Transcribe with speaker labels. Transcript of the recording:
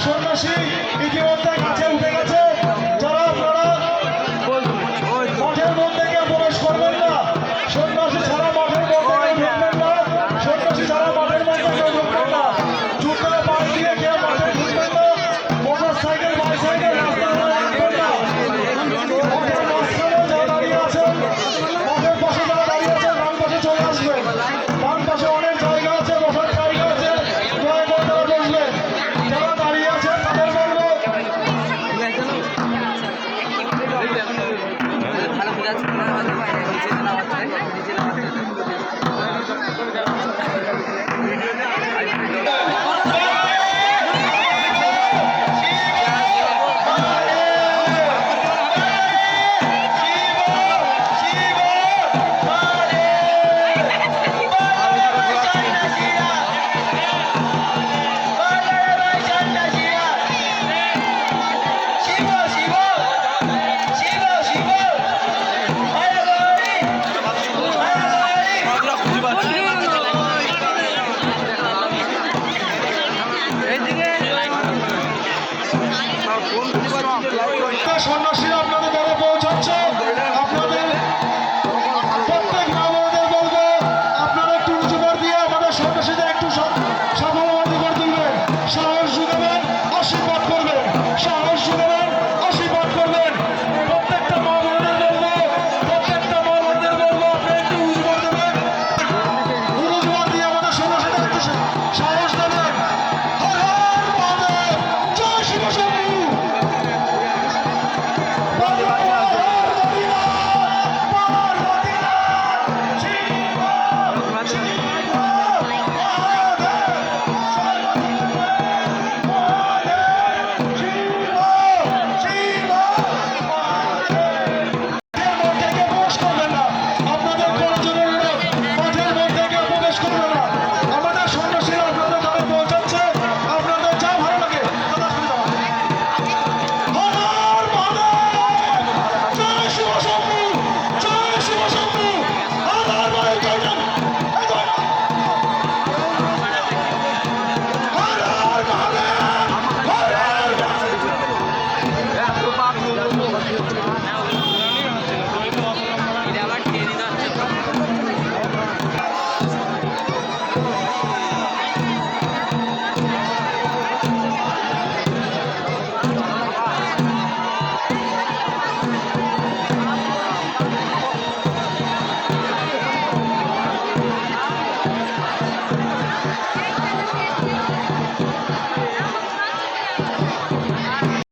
Speaker 1: সন্ন্যাসী ইতিমধ্যে কাছে উঠে গেছে। যারা আপনারা মাঠের মধ্যে কেউ প্রবেশ করবেন না, সন্ন্যাসী ছাড়া মাঠের মধ্যে কেউ ঢুকবেন না, সন্ন্যাসী ছাড়া মাঠের মধ্যে কেউ ঢুকবেন না, জুতো পা দিয়ে কেউ মাঠে ঢুকবেন না, মোটর সাইকেল বাইসাইকেল রাস্তায় রাখবেন না। মাঠের মাঝখানে যারা দাঁড়িয়ে আছেন, মাঠের পাশে যারা দাঁড়িয়ে আছেন, ডান পাশে চলে আসবেন। ডান পাশে অনেক জায়গা আছে, বসার জায়গা আছে, দয়া করে তারা বসবেন। যারা দাঁড়িয়ে আছেন তাদের বলবো সন্ন্যাসী